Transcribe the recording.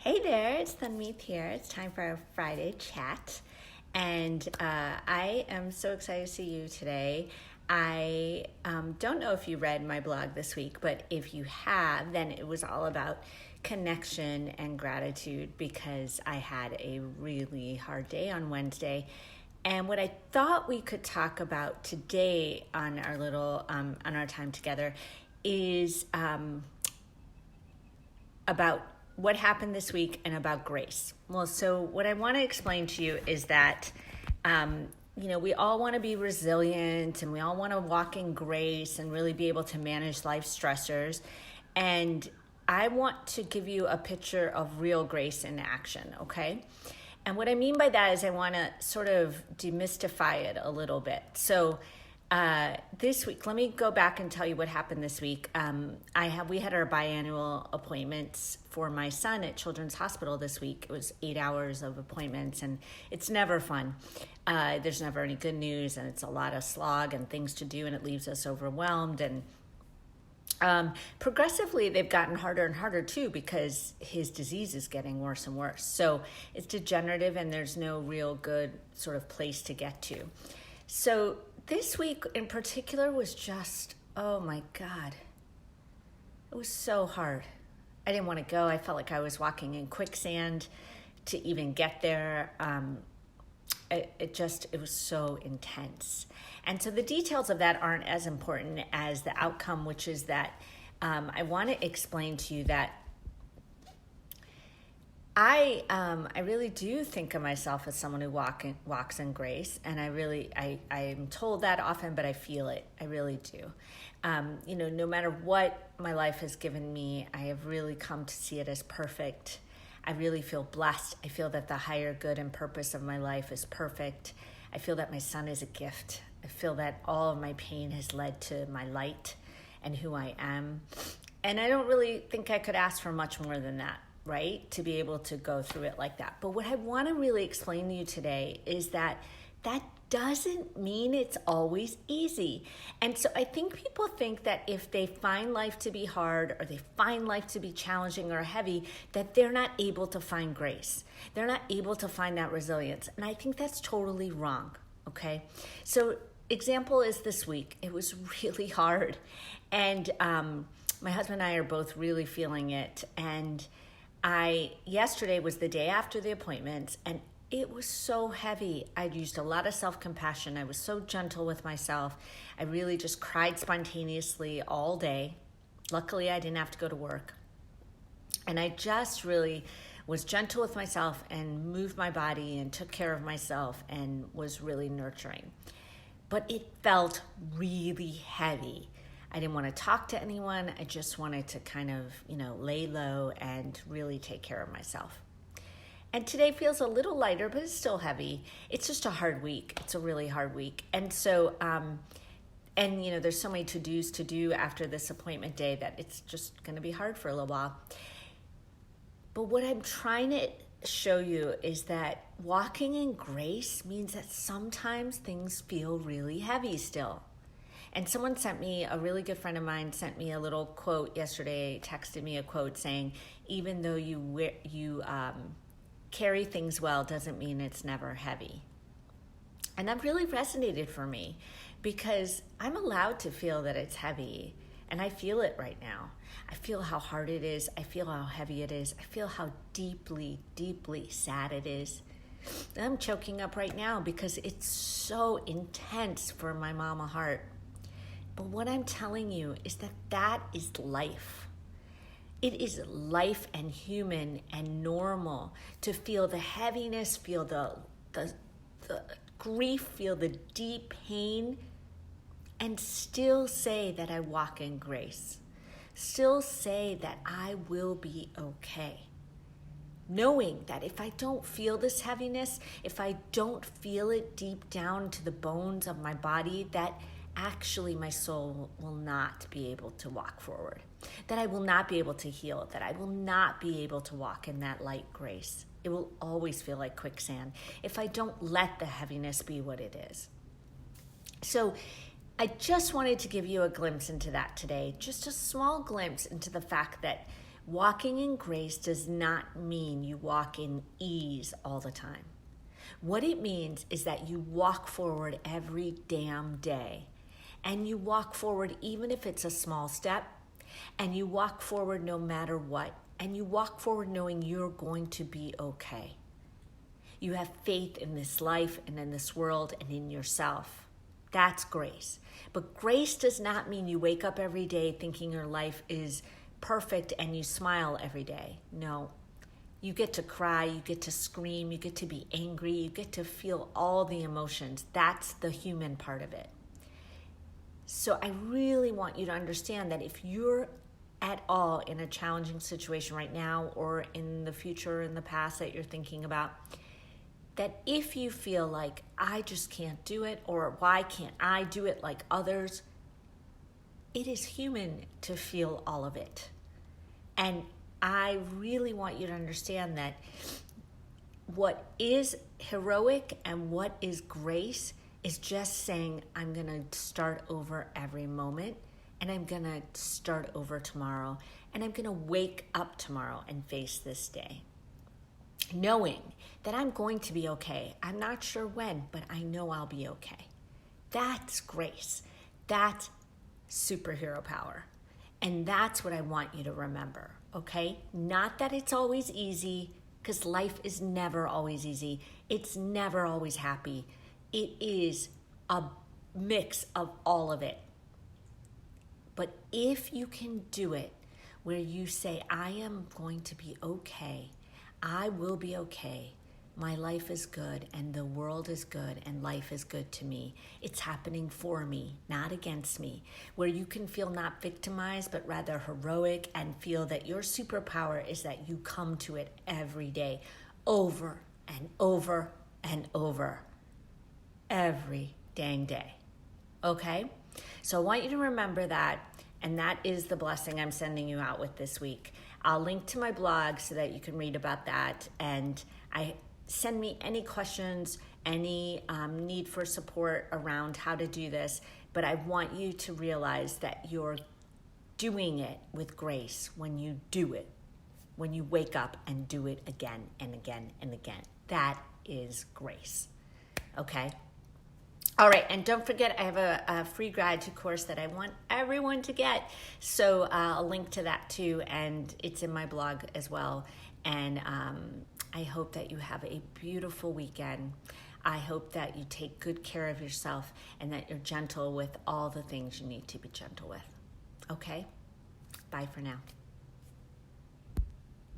Hey there, it's Tanmeet here. It's time for our Friday chat. And I am so excited to see you today. I don't know if you read my blog this week, but if you have, then it was all about connection and gratitude because I had a really hard day on Wednesday. And what I thought we could talk about today on our little on our time together is about what happened this week and about grace. Well, so what I want to explain to you is that, we all want to be resilient and we all want to walk in grace and really be able to manage life stressors. And I want to give you a picture of real grace in action, okay? And what I mean by that is I want to sort of demystify it a little bit. So this week, let me go back and tell you what happened this week. We had our biannual appointments for my son at Children's Hospital this week. It was 8 hours of appointments, and it's never fun. There's never any good news, and it's a lot of slog and things to do, and it leaves us overwhelmed. And progressively, they've gotten harder and harder too because his disease is getting worse and worse. So it's degenerative, and there's no real good sort of place to get to. So this week in particular was just, oh my God, it was so hard. I didn't want to go. I felt like I was walking in quicksand to even get there. It was so intense. And so the details of that aren't as important as the outcome, which is that I want to explain to you that I really do think of myself as someone who walks in grace, and I am told that often, but I feel it. I really do. No matter what my life has given me, I have really come to see it as perfect. I really feel blessed. I feel that the higher good and purpose of my life is perfect. I feel that my son is a gift. I feel that all of my pain has led to my light and who I am. And I don't really think I could ask for much more than that, right? To be able to go through it like that. But what I want to really explain to you today is that doesn't mean it's always easy. And so I think people think that if they find life to be hard or they find life to be challenging or heavy, that they're not able to find grace. They're not able to find that resilience. And I think that's totally wrong, okay? So example is this week. It was really hard. And my husband and I are both really feeling it. And yesterday was the day after the appointments, and it was so heavy. I used a lot of self-compassion. I was so gentle with myself. I really just cried spontaneously all day. Luckily, I didn't have to go to work. And I just really was gentle with myself and moved my body and took care of myself and was really nurturing. But it felt really heavy. I didn't want to talk to anyone. I just wanted to kind of, lay low and really take care of myself. And today feels a little lighter, but it's still heavy. It's just a hard week. It's a really hard week. And so, there's so many to-dos to do after this appointment day that it's just going to be hard for a little while. But what I'm trying to show you is that walking in grace means that sometimes things feel really heavy still. And a really good friend of mine sent me a little quote yesterday, texted me a quote saying, even though you carry things well doesn't mean it's never heavy. And that really resonated for me because I'm allowed to feel that it's heavy, and I feel it right now. I feel how hard it is. I feel how heavy it is. I feel how deeply, deeply sad it is. And I'm choking up right now because it's so intense for my mama heart. But what I'm telling you is that is life. It is life and human and normal to feel the heaviness, feel the grief, feel the deep pain, and still say that I walk in grace. Still say that I will be okay. Knowing that if I don't feel this heaviness, if I don't feel it deep down to the bones of my body, that actually my soul will not be able to walk forward, that I will not be able to heal, that I will not be able to walk in that light grace. It will always feel like quicksand if I don't let the heaviness be what it is. So I just wanted to give you a glimpse into that today, just a small glimpse into the fact that Walking in grace does not mean you walk in ease all the time. What it means is that you walk forward every damn day. And you walk forward even if it's a small step. And you walk forward no matter what. And you walk forward knowing you're going to be okay. You have faith in this life and in this world and in yourself. That's grace. But grace does not mean you wake up every day thinking your life is perfect and you smile every day. No. You get to cry, you get to scream, you get to be angry, you get to feel all the emotions. That's the human part of it. So I really want you to understand that if you're at all in a challenging situation right now or in the future, in the past that you're thinking about, that if you feel like I just can't do it or why can't I do it like others, it is human to feel all of it. And I really want you to understand that what is heroic and what is grace is just saying, I'm going to start over every moment, and I'm going to start over tomorrow, and I'm going to wake up tomorrow and face this day, knowing that I'm going to be okay. I'm not sure when, but I know I'll be okay. That's grace. That's superhero power. And that's what I want you to remember, okay? Not that it's always easy, because life is never always easy. It's never always happy. It is a mix of all of it. But if you can do it where you say, I am going to be okay, I will be okay, my life is good and the world is good and life is good to me. It's happening for me, not against me. Where you can feel not victimized, but rather heroic and feel that your superpower is that you come to it every day, over and over and over, every dang day. Okay? So I want you to remember that, and that is the blessing I'm sending you out with this week. I'll link to my blog so that you can read about that, and send me any questions, any need for support around how to do this. But I want you to realize that you're doing it with grace when you do it, when you wake up and do it again and again and again. That is grace. Okay? All right, and don't forget, I have a free gratitude course that I want everyone to get. So I'll link to that too, and it's in my blog as well. And I hope that you have a beautiful weekend. I hope that you take good care of yourself and that you're gentle with all the things you need to be gentle with. Okay? Bye for now.